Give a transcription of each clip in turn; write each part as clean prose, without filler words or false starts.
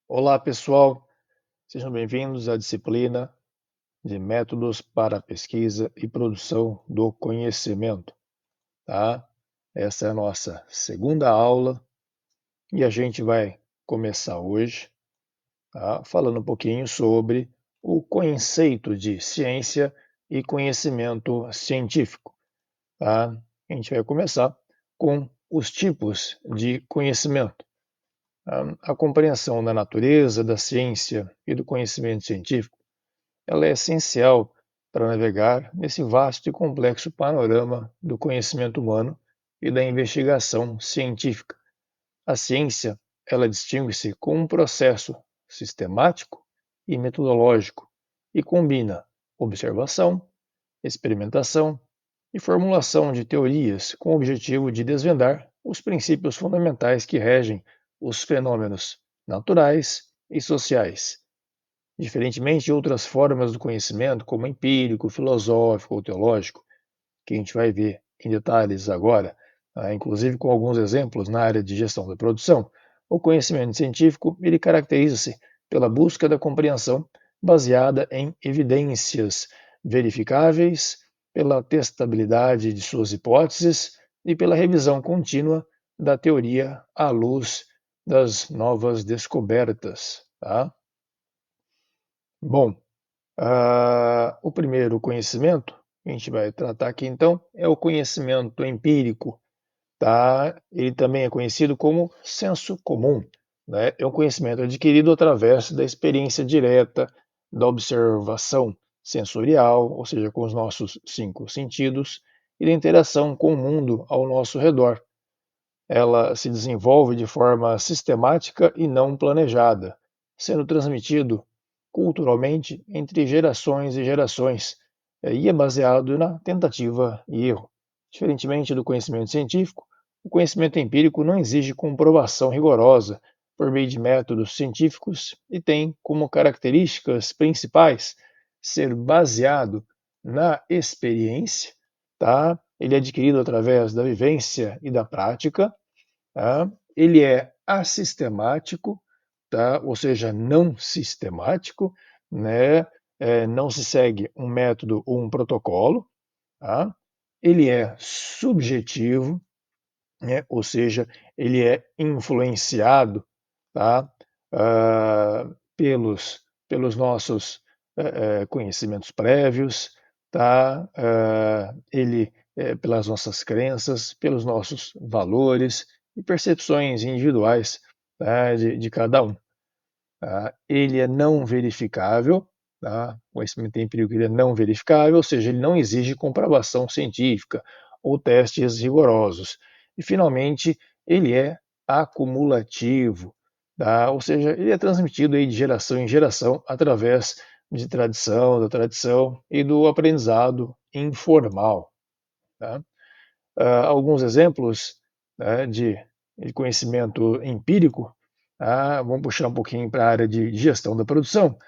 Olá, pessoal. Sejam bem-vindos à disciplina de métodos para pesquisa e produção do conhecimento, tá? Essa é a nossa segunda aula e a gente vai começar hoje, tá? Falando um pouquinho sobre o conceito de ciência e conhecimento científico, tá? A gente vai começar com os tipos de conhecimento. A compreensão da natureza, da ciência e do conhecimento científico, ela é essencial para navegar nesse vasto e complexo panorama do conhecimento humano e da investigação científica. A ciência, ela distingue-se com um processo sistemático e metodológico e combina observação, experimentação e formulação de teorias com o objetivo de desvendar os princípios fundamentais que regem os fenômenos naturais e sociais. Diferentemente de outras formas do conhecimento, como empírico, filosófico ou teológico, que a gente vai ver em detalhes agora, inclusive com alguns exemplos na área de gestão da produção, o conhecimento científico ele caracteriza-se pela busca da compreensão baseada em evidências verificáveis, pela testabilidade de suas hipóteses e pela revisão contínua da teoria à luz das novas descobertas. Tá? Bom, o primeiro conhecimento que a gente vai tratar aqui então é o conhecimento empírico, tá? Ele também é conhecido como senso comum, né? É um conhecimento adquirido através da experiência direta, da observação sensorial, ou seja, com os nossos cinco sentidos, e da interação com o mundo ao nosso redor. Ela se desenvolve de forma sistemática e não planejada, sendo transmitido culturalmente entre gerações e gerações, e é baseado na tentativa e erro. Diferentemente do conhecimento científico, o conhecimento empírico não exige comprovação rigorosa por meio de métodos científicos e tem como características principais ser baseado na experiência, tá? Ele é adquirido através da vivência e da prática, tá? Ele é assistemático, tá? Ou seja, não sistemático, né? Não se segue um método ou um protocolo, tá? Ele é subjetivo, né? Ou seja, ele é influenciado, tá? Pelos nossos conhecimentos prévios, tá? Ele pelas nossas crenças, pelos nossos valores e percepções individuais, tá? de cada um. Tá? Ele é não verificável, tá? O conhecimento empírico ele é não verificável, ou seja, ele não exige comprovação científica ou testes rigorosos. E, finalmente, ele é acumulativo, tá? Ou seja, ele é transmitido aí de geração em geração através de tradição, da tradição e do aprendizado informal. Tá? Alguns exemplos, né, de conhecimento empírico, vamos puxar um pouquinho para a área de gestão da produção,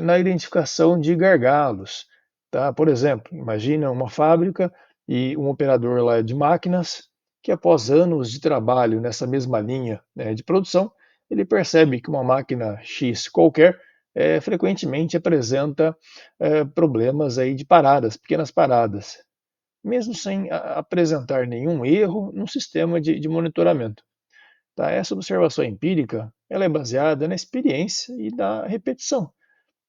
na identificação de gargalos. Tá? Por exemplo, imagina uma fábrica e um operador lá de máquinas que após anos de trabalho nessa mesma linha, né, de produção, ele percebe que uma máquina X qualquer frequentemente apresenta problemas aí de paradas, pequenas paradas, mesmo sem apresentar nenhum erro no sistema de monitoramento. Tá? Essa observação empírica ela é baseada na experiência e na repetição,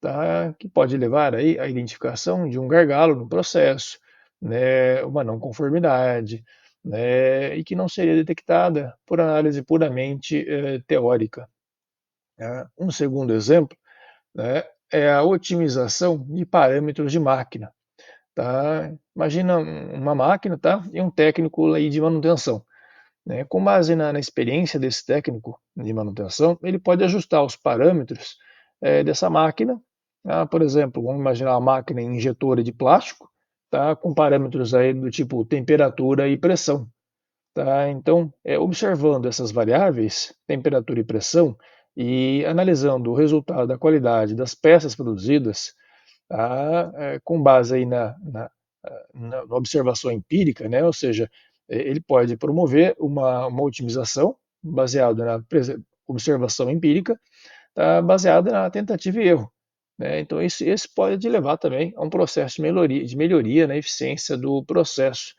tá? Que pode levar aí à identificação de um gargalo no processo, né? Uma não conformidade, né? E que não seria detectada por análise puramente teórica. Tá? Um segundo exemplo, né, é a otimização de parâmetros de máquina. Tá? Imagina uma máquina, tá? E um técnico aí de manutenção, né? Com base na experiência desse técnico de manutenção, ele pode ajustar os parâmetros dessa máquina. Tá? Por exemplo, vamos imaginar uma máquina injetora de plástico, tá? Com parâmetros aí do tipo temperatura e pressão. Tá? Então, observando essas variáveis, temperatura e pressão, e analisando o resultado da qualidade das peças produzidas, tá? Com base aí na observação empírica, né? Ou seja, ele pode promover uma otimização baseada na observação empírica, tá baseada na tentativa e erro, né? Então, esse pode levar também a um processo de melhoria na eficiência do processo,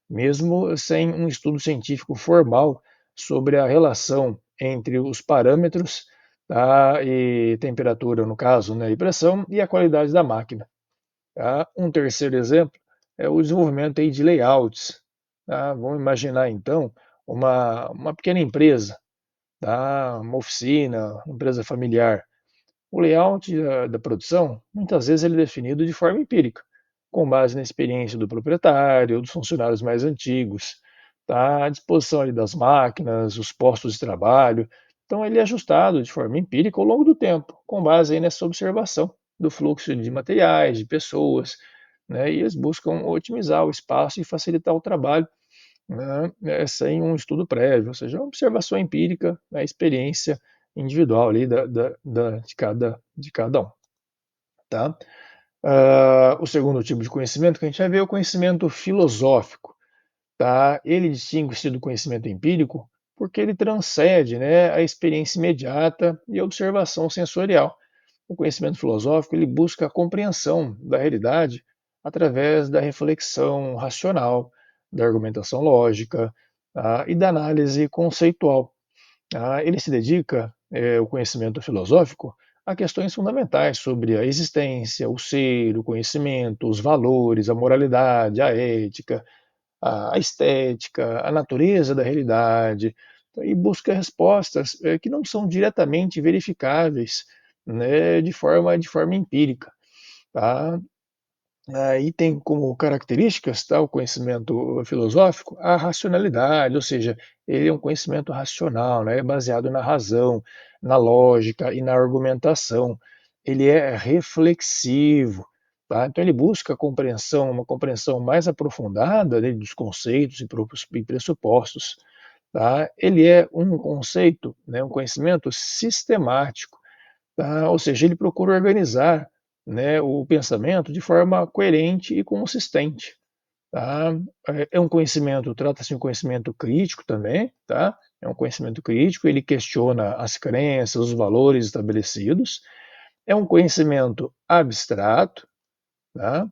mesmo sem um estudo científico formal sobre a relação entre os parâmetros, tá, e temperatura, no caso, né, e pressão, e a qualidade da máquina. Tá? Um terceiro exemplo é o desenvolvimento aí de layouts. Tá? Vamos imaginar, então, uma pequena empresa, tá? Uma oficina, uma empresa familiar. O layout da produção, muitas vezes ele é definido de forma empírica, com base na experiência do proprietário ou dos funcionários mais antigos, tá? A disposição ali das máquinas, os postos de trabalho. Então ele é ajustado de forma empírica ao longo do tempo, com base aí nessa observação do fluxo de materiais, de pessoas, né? E eles buscam otimizar o espaço e facilitar o trabalho, né, sem um estudo prévio, ou seja, uma observação empírica, a experiência individual ali de cada um. Tá? O segundo tipo de conhecimento que a gente vai ver é o conhecimento filosófico. Tá? Ele distingue-se do conhecimento empírico porque ele transcende, né, a experiência imediata e a observação sensorial. O conhecimento filosófico ele busca a compreensão da realidade através da reflexão racional, da argumentação lógica, tá? E da análise conceitual. Tá? Ele se dedica, o conhecimento filosófico, a questões fundamentais sobre a existência, o ser, o conhecimento, os valores, a moralidade, a ética, a estética, a natureza da realidade, e busca respostas que não são diretamente verificáveis, né, de forma empírica. Tá? Aí tem como características, tá, o conhecimento filosófico a racionalidade, ou seja, ele é um conhecimento racional, né, baseado na razão, na lógica e na argumentação. Ele é reflexivo, tá? Então ele busca uma compreensão mais aprofundada, né, dos conceitos e pressupostos. Tá? Ele é um conceito, né, um conhecimento sistemático, tá? Ou seja, ele procura organizar, né, o pensamento de forma coerente e consistente. Tá? É um conhecimento, trata-se de um conhecimento crítico também, tá? É um conhecimento crítico, ele questiona as crenças, os valores estabelecidos. É um conhecimento abstrato, tá?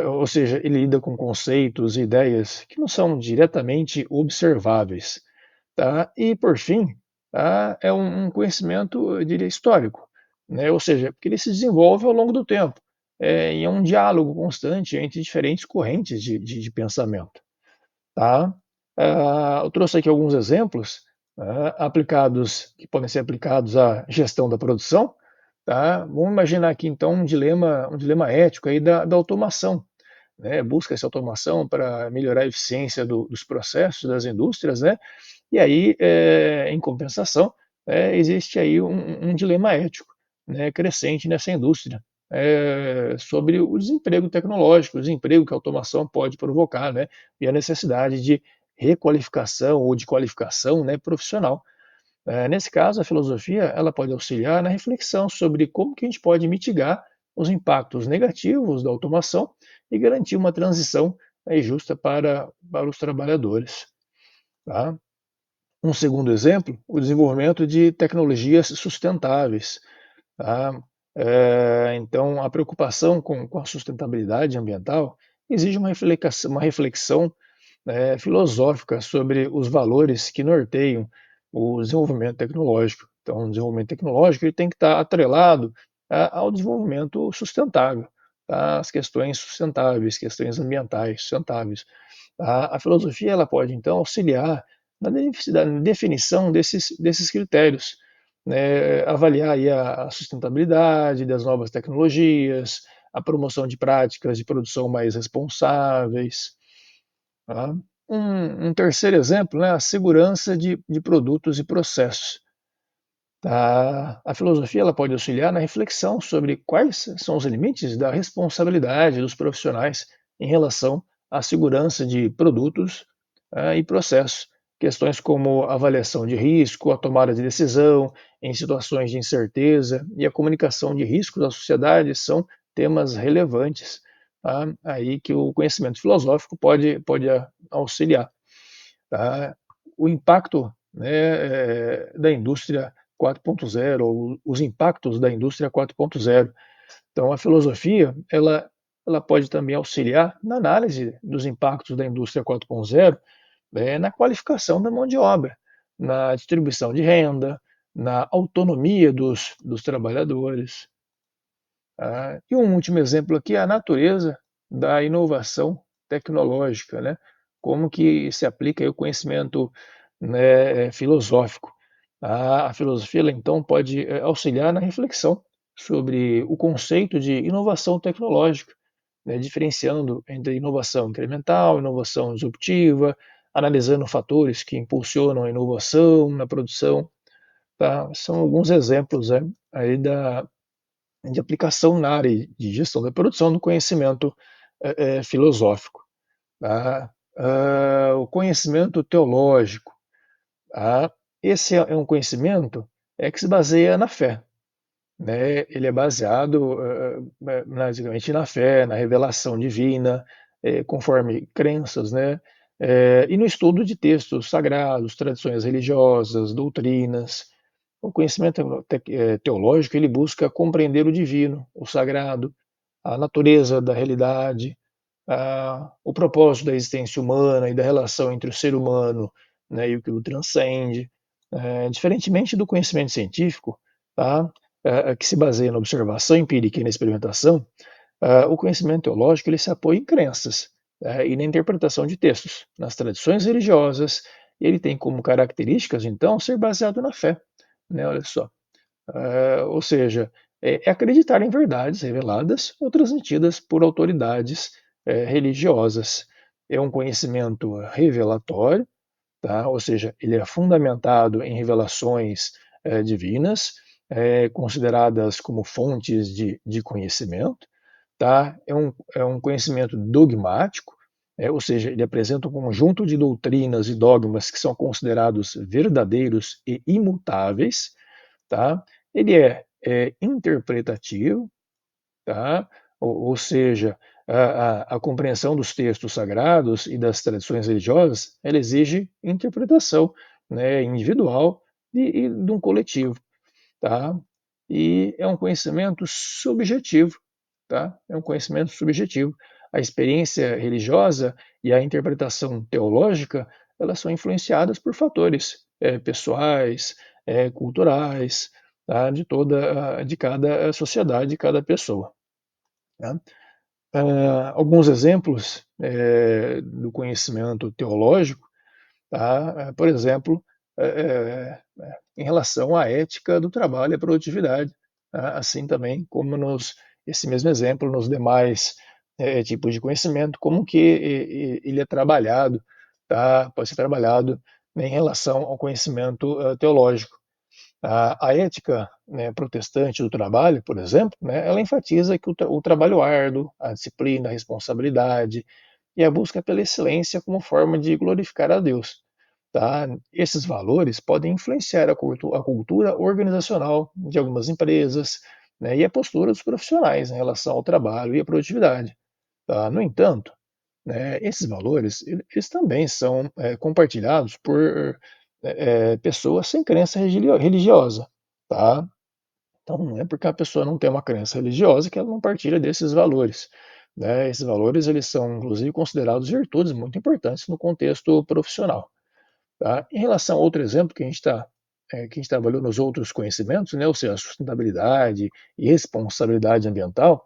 Ou seja, ele lida com conceitos e ideias que não são diretamente observáveis. Tá? E, por fim, tá? É um conhecimento, eu diria, histórico, né? Ou seja, porque ele se desenvolve ao longo do tempo, e é um diálogo constante entre diferentes correntes de pensamento. Tá? Eu trouxe aqui alguns exemplos, aplicados, que podem ser aplicados à gestão da produção. Tá? Vamos imaginar aqui, então, um dilema ético aí da automação, né? Busca-se automação para melhorar a eficiência dos processos das indústrias, né? E aí, em compensação, existe aí um dilema ético, né, crescente nessa indústria, sobre o desemprego tecnológico, o desemprego que a automação pode provocar, né, e a necessidade de requalificação ou de qualificação, né, profissional. Nesse caso, a filosofia ela pode auxiliar na reflexão sobre como que a gente pode mitigar os impactos negativos da automação e garantir uma transição aí, justa para os trabalhadores. Tá? Um segundo exemplo, o desenvolvimento de tecnologias sustentáveis. Tá? Então, a preocupação com a sustentabilidade ambiental exige uma reflexão, filosófica sobre os valores que norteiam o desenvolvimento tecnológico. Então, o desenvolvimento tecnológico ele tem que estar atrelado ao desenvolvimento sustentável, tá? As questões sustentáveis, questões ambientais sustentáveis. A filosofia ela pode, então, auxiliar na definição desses critérios, né? Avaliar aí a sustentabilidade das novas tecnologias, a promoção de práticas de produção mais responsáveis. Tá? Um terceiro exemplo, né, a segurança de produtos e processos. A filosofia ela pode auxiliar na reflexão sobre quais são os limites da responsabilidade dos profissionais em relação à segurança de produtos, e processos. Questões como a avaliação de risco, a tomada de decisão em situações de incerteza e a comunicação de riscos à sociedade são temas relevantes, tá? Aí que o conhecimento filosófico pode auxiliar. Tá? O impacto, né, da indústria 4.0, ou os impactos da indústria 4.0. Então, a filosofia, ela pode também auxiliar na análise dos impactos da indústria 4.0, na qualificação da mão de obra, na distribuição de renda, na autonomia dos trabalhadores. E um último exemplo aqui é a natureza da inovação tecnológica, né? Como que se aplica aí o conhecimento, né, filosófico. A filosofia, ela, então, pode auxiliar na reflexão sobre o conceito de inovação tecnológica, né, diferenciando entre inovação incremental, inovação disruptiva, analisando fatores que impulsionam a inovação na produção. Tá? São alguns exemplos, né, aí de aplicação na área de gestão da produção do conhecimento filosófico. Tá? O conhecimento teológico. Tá? Esse é um conhecimento que se baseia na fé. Né? Ele é baseado basicamente na fé, na revelação divina, conforme crenças, né? E no estudo de textos sagrados, tradições religiosas, doutrinas. O conhecimento teológico, ele busca compreender o divino, o sagrado, a natureza da realidade, o propósito da existência humana e da relação entre o ser humano, né, e o que o transcende. Diferentemente do conhecimento científico, tá, que se baseia na observação empírica e na experimentação, o conhecimento teológico, ele se apoia em crenças, e na interpretação de textos, nas tradições religiosas, e ele tem como características, então, ser baseado na fé. Né, olha só. Ou seja, é acreditar em verdades reveladas ou transmitidas por autoridades religiosas. É um conhecimento revelatório, tá? Ou seja, ele é fundamentado em revelações divinas, consideradas como fontes de conhecimento. Tá? É um conhecimento dogmático, ou seja, ele apresenta um conjunto de doutrinas e dogmas que são considerados verdadeiros e imutáveis. Tá? Ele é interpretativo, tá? Ou seja, a compreensão dos textos sagrados e das tradições religiosas, ela exige interpretação, né, individual e de um coletivo. Tá? E é um conhecimento subjetivo. Tá? É um conhecimento subjetivo. A experiência religiosa e a interpretação teológica, elas são influenciadas por fatores pessoais, culturais, tá? De cada sociedade, de cada pessoa. Tá? Alguns exemplos do conhecimento teológico, tá? Por exemplo, em relação à ética do trabalho e à produtividade, tá? Assim também como esse mesmo exemplo nos demais tipos de conhecimento, como que ele é trabalhado, tá? Pode ser trabalhado, né, em relação ao conhecimento teológico. A ética, né, protestante do trabalho, por exemplo, né, ela enfatiza que o trabalho árduo, a disciplina, a responsabilidade e a busca pela excelência como forma de glorificar a Deus. Tá? Esses valores podem influenciar a cultura organizacional de algumas empresas, né, e a postura dos profissionais em relação ao trabalho e à produtividade. Tá? No entanto, né, esses valores eles também são compartilhados por pessoas sem crença religiosa. Tá? Então, não é porque a pessoa não tem uma crença religiosa que ela não partilha desses valores. Né? Esses valores eles são, inclusive, considerados virtudes muito importantes no contexto profissional. Tá? Em relação a outro exemplo que a gente trabalhou nos outros conhecimentos, né, ou seja, sustentabilidade e responsabilidade ambiental,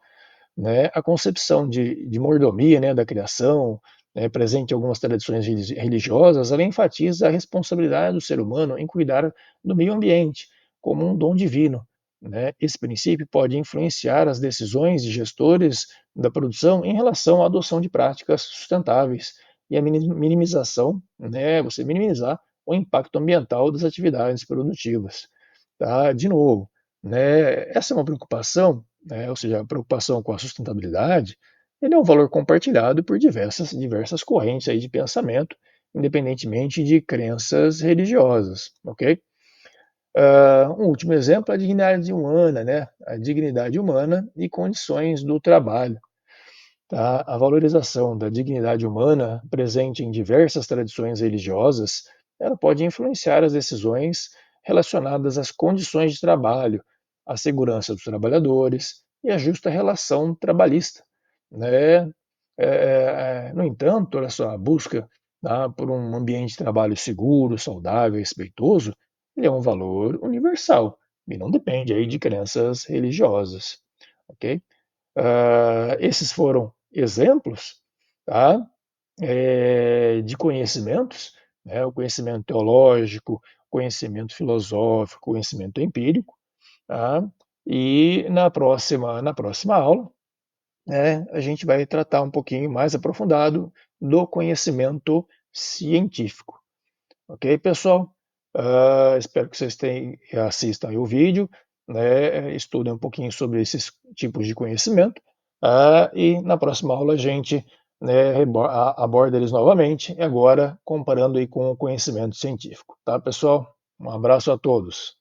né, a concepção de mordomia, né, da criação, né, presente em algumas tradições religiosas, ela enfatiza a responsabilidade do ser humano em cuidar do meio ambiente como um dom divino. Né? Esse princípio pode influenciar as decisões de gestores da produção em relação à adoção de práticas sustentáveis e a minimização, né, você minimizar o impacto ambiental das atividades produtivas. Tá? De novo, né, essa é uma preocupação, né, ou seja, a preocupação com a sustentabilidade, ele é um valor compartilhado por diversas correntes aí de pensamento, independentemente de crenças religiosas, ok? Um último exemplo é a dignidade humana, né? A dignidade humana e condições do trabalho. Tá? A valorização da dignidade humana, presente em diversas tradições religiosas, ela pode influenciar as decisões relacionadas às condições de trabalho, à segurança dos trabalhadores e à justa relação trabalhista, né? No entanto, olha só, a busca, tá, por um ambiente de trabalho seguro, saudável e respeitoso, ele é um valor universal e não depende aí de crenças religiosas, ok? Esses foram exemplos, tá, de conhecimentos, né, o conhecimento teológico, conhecimento filosófico, conhecimento empírico, tá? E na próxima aula, né, a gente vai tratar um pouquinho mais aprofundado do conhecimento científico. Ok, pessoal? Espero que vocês assistam aí o vídeo, né, estudem um pouquinho sobre esses tipos de conhecimento, e na próxima aula a gente, né, aborda eles novamente, e agora comparando aí com o conhecimento científico. Tá, pessoal? Um abraço a todos.